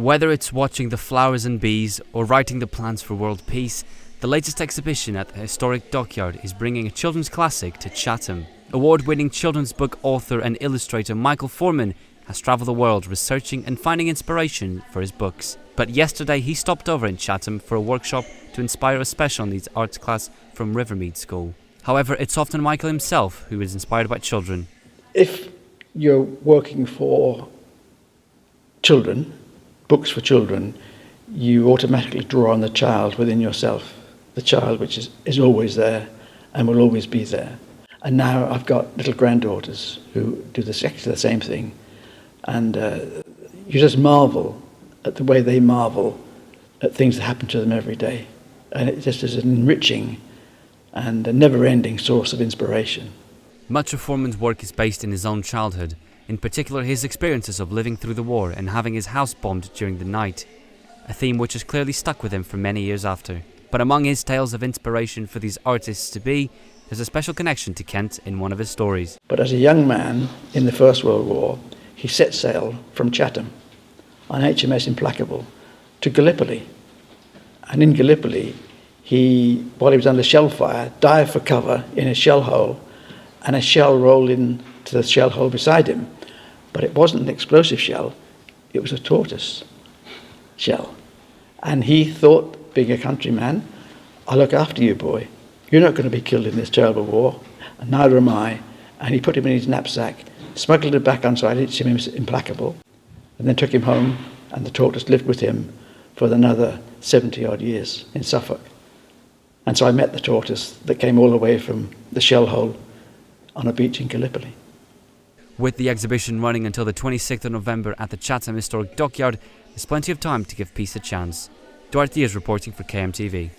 Whether it's watching the flowers and bees or writing the plans for world peace, the latest exhibition at the Historic Dockyard is bringing a children's classic to Chatham. Award-winning children's book author and illustrator Michael Foreman has travelled the world researching and finding inspiration for his books. But yesterday he stopped over in Chatham for a workshop to inspire a special needs arts class from Rivermead School. However, it's often Michael himself who is inspired by children. If you're working for children, books for children, you automatically draw on the child within yourself, the child which is always there and will always be there. And now I've got little granddaughters who do exactly the same thing, and you just marvel at the way they marvel at things that happen to them every day, and it just is an enriching and a never-ending source of inspiration. Much of Foreman's work is based in his own childhood, in particular his experiences of living through the war and having his house bombed during the night, a theme which has clearly stuck with him for many years after. But among his tales of inspiration for these artists-to-be, there's a special connection to Kent in one of his stories. But as a young man in the First World War, he set sail from Chatham on HMS Implacable to Gallipoli. And in Gallipoli, while he was under shell fire, dived for cover in a shell hole, and a shell rolled into the shell hole beside him. But it wasn't an explosive shell, it was a tortoise shell. And he thought, being a countryman, I'll look after you, boy. You're not going to be killed in this terrible war, and neither am I. And he put him in his knapsack, smuggled it back onto HMS Implacable, and then took him home, and the tortoise lived with him for another 70-odd years in Suffolk. And so I met the tortoise that came all the way from the shell hole on a beach in Gallipoli. With the exhibition running until the 26th of November at the Chatham Historic Dockyard, there's plenty of time to give peace a chance. Dwight Diaz reporting for KMTV.